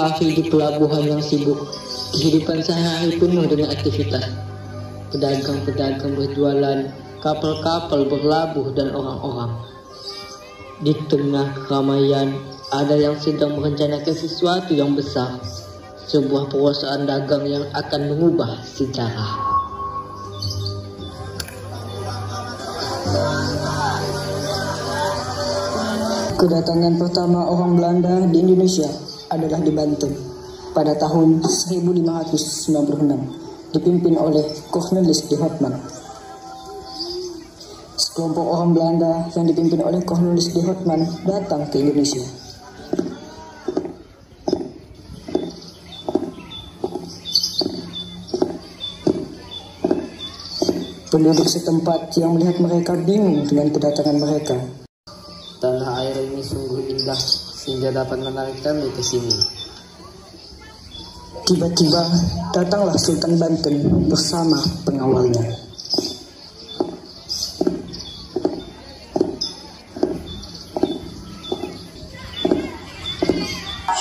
hari di pelabuhan yang sibuk, kehidupan sehari-hari penuh dengan aktivitas. Pedagang-pedagang berjualan, kapal-kapal berlabuh, dan orang-orang. Di tengah keramaian, ada yang sedang merencanakan sesuatu yang besar, sebuah perusahaan dagang yang akan mengubah sejarah. Kedatangan pertama orang Belanda di Indonesia adalah di Banten pada tahun 1596, dipimpin oleh Cornelis de Houtman. Sekelompok orang Belanda yang dipimpin oleh Cornelis de Houtman datang ke Indonesia. Penduduk setempat yang melihat mereka bingung dengan kedatangan mereka. Tanah air ini sungguh indah sehingga dapat menarik kami ke sini. Tiba-tiba datanglah Sultan Banten bersama pengawalnya.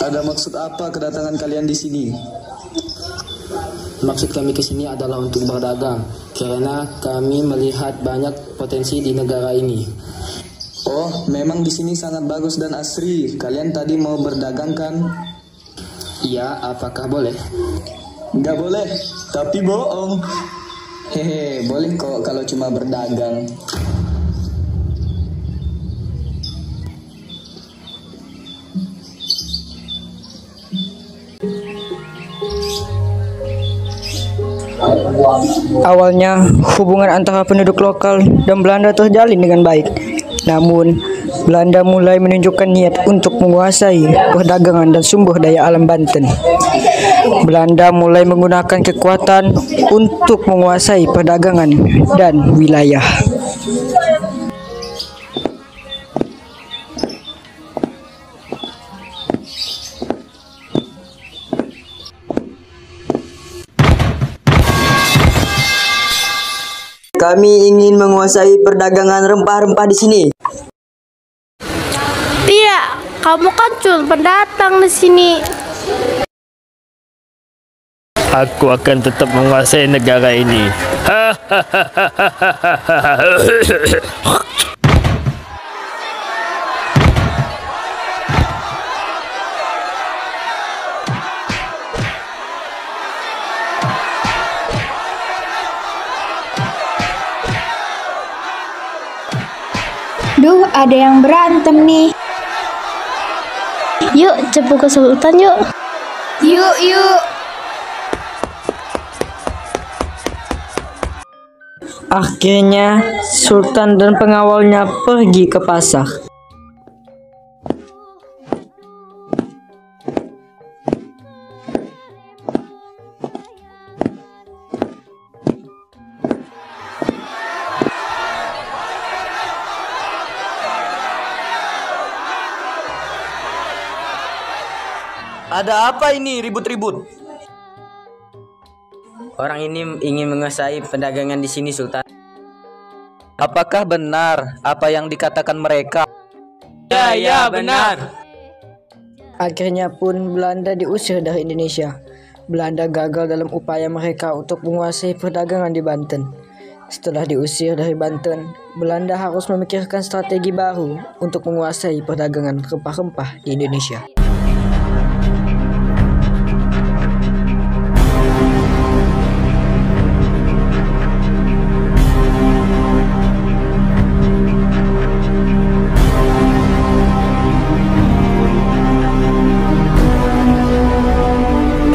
Ada maksud apa kedatangan kalian di sini? Maksud kami ke sini adalah untuk berdagang, karena kami melihat banyak potensi di negara ini. Oh, memang di sini sangat bagus dan asri. Kalian tadi mau berdagang kan? Iya, apakah boleh? Nggak boleh, tapi bohong. Hehe, boleh kok kalau cuma berdagang. Awalnya, hubungan antara penduduk lokal dan Belanda terjalin dengan baik. Namun, Belanda mulai menunjukkan niat untuk menguasai perdagangan dan sumber daya alam Banten. Belanda mulai menggunakan kekuatan untuk menguasai perdagangan dan wilayah. Kami ingin menguasai perdagangan rempah-rempah di sini. Tidak, kamu kan cuma pendatang di sini. Aku akan tetap menguasai negara ini. Duh, ada yang berantem nih. Yuk, cepu ke Sultan yuk. Yuk. Akhirnya, Sultan dan pengawalnya pergi ke pasar. Ada apa ini ribut-ribut? Orang ini ingin menguasai perdagangan di sini, Sultan. Apakah benar apa yang dikatakan mereka? Ya, benar. Akhirnya pun Belanda diusir dari Indonesia. Belanda gagal dalam upaya mereka untuk menguasai perdagangan di Banten. Setelah diusir dari Banten, Belanda harus memikirkan strategi baru untuk menguasai perdagangan rempah-rempah di Indonesia.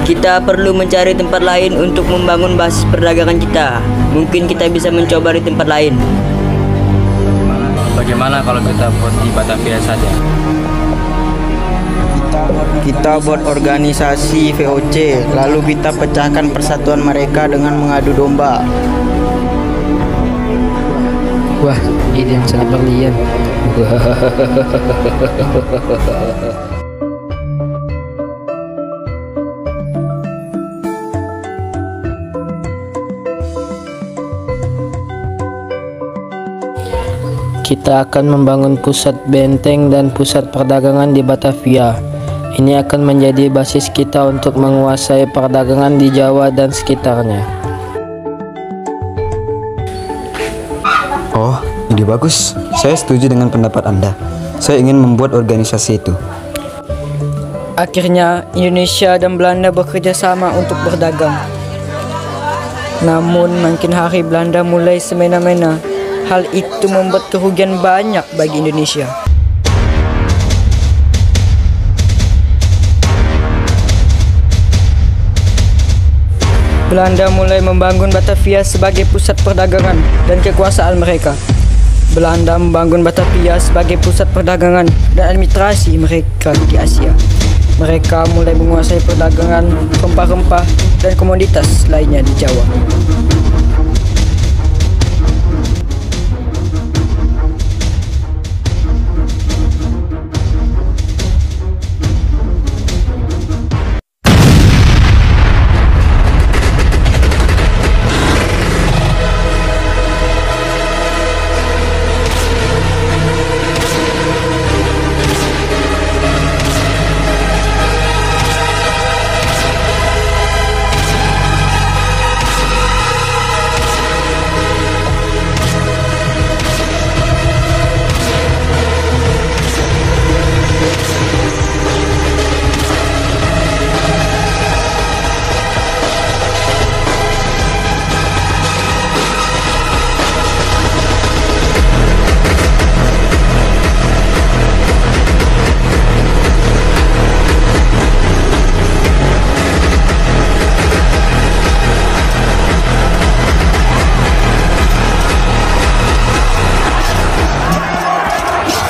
Kita perlu mencari tempat lain untuk membangun basis perdagangan kita. Mungkin kita bisa mencoba di tempat lain. Bagaimana kalau kita buat di Batavia saja? Kita buat organisasi VOC, lalu kita pecahkan persatuan mereka dengan mengadu domba. Wah, ide yang sangat brilian. Kita akan membangun pusat benteng dan pusat perdagangan di Batavia. Ini akan menjadi basis kita untuk menguasai perdagangan di Jawa dan sekitarnya. Oh, ide bagus. Saya setuju dengan pendapat Anda. Saya ingin membuat organisasi itu. Akhirnya, Indonesia dan Belanda bekerja sama untuk berdagang. Namun, makin hari Belanda mulai semena-mena. Hal itu membuat kerugian banyak bagi Indonesia. Belanda mulai membangun Batavia sebagai pusat perdagangan dan kekuasaan mereka. Belanda membangun Batavia sebagai pusat perdagangan dan administrasi mereka di Asia. Mereka mulai menguasai perdagangan rempah-rempah dan komoditas lainnya di Jawa.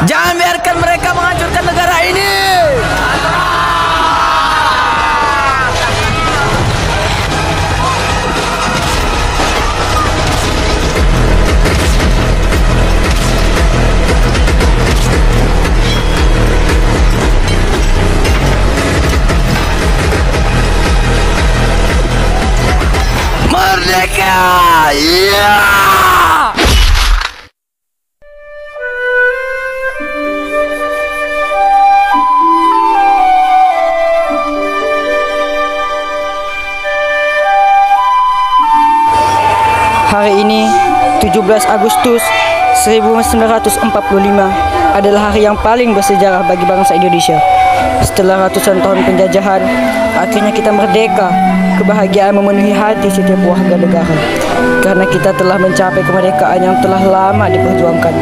Jangan biarkan mereka menghancurkan negara ini. Merdeka! Hari ini, 17 Agustus 1945 adalah hari yang paling bersejarah bagi bangsa Indonesia. Setelah ratusan tahun penjajahan, akhirnya kita merdeka. Kebahagiaan memenuhi hati setiap warga negara, karena kita telah mencapai kemerdekaan yang telah lama diperjuangkan.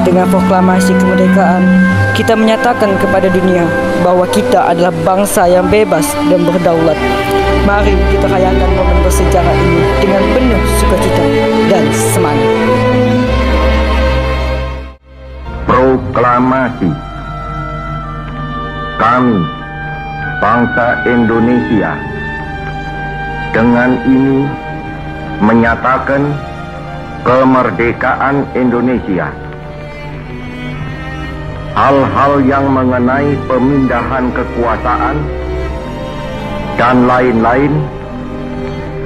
Dengan proklamasi kemerdekaan, kita menyatakan kepada dunia bahwa kita adalah bangsa yang bebas dan berdaulat. Mari kita rayakan momen bersejarah ini dengan penuh sukacita dan semangat. Proklamasi. Kami, bangsa Indonesia, dengan ini menyatakan kemerdekaan Indonesia. Hal-hal yang mengenai pemindahan kekuasaan dan lain-lain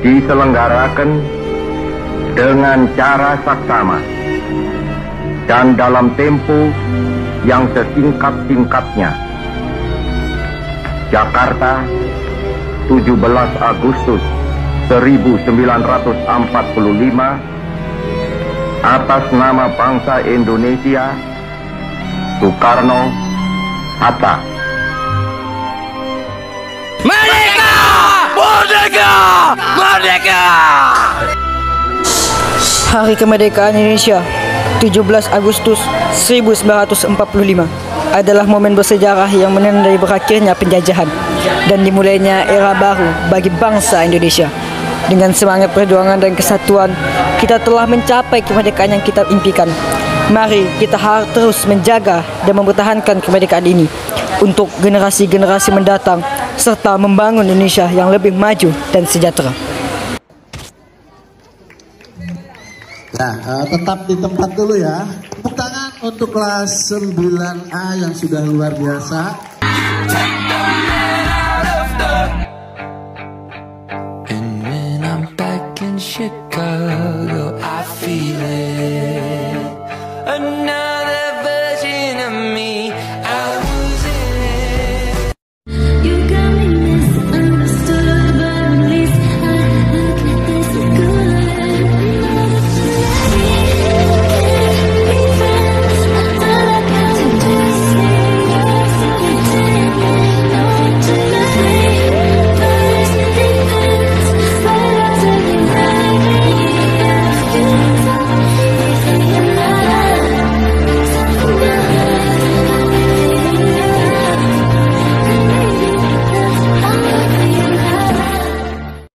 diselenggarakan dengan cara saksama dan dalam tempo yang sesingkat-singkatnya. Jakarta, 17 Agustus 1945, atas nama bangsa Indonesia, Soekarno Hatta. Merdeka! Merdeka! Merdeka! Hari Kemerdekaan Indonesia 17 Agustus 1945 adalah momen bersejarah yang menandai berakhirnya penjajahan dan dimulainya era baru bagi bangsa Indonesia. Dengan semangat perjuangan dan kesatuan, kita telah mencapai kemerdekaan yang kita impikan. Mari kita harus terus menjaga dan mempertahankan kemerdekaan ini untuk generasi-generasi mendatang, serta membangun Indonesia yang lebih maju dan sejahtera. Nah, tetap di tempat dulu ya. Tepuk tangan untuk kelas 9A yang sudah luar biasa.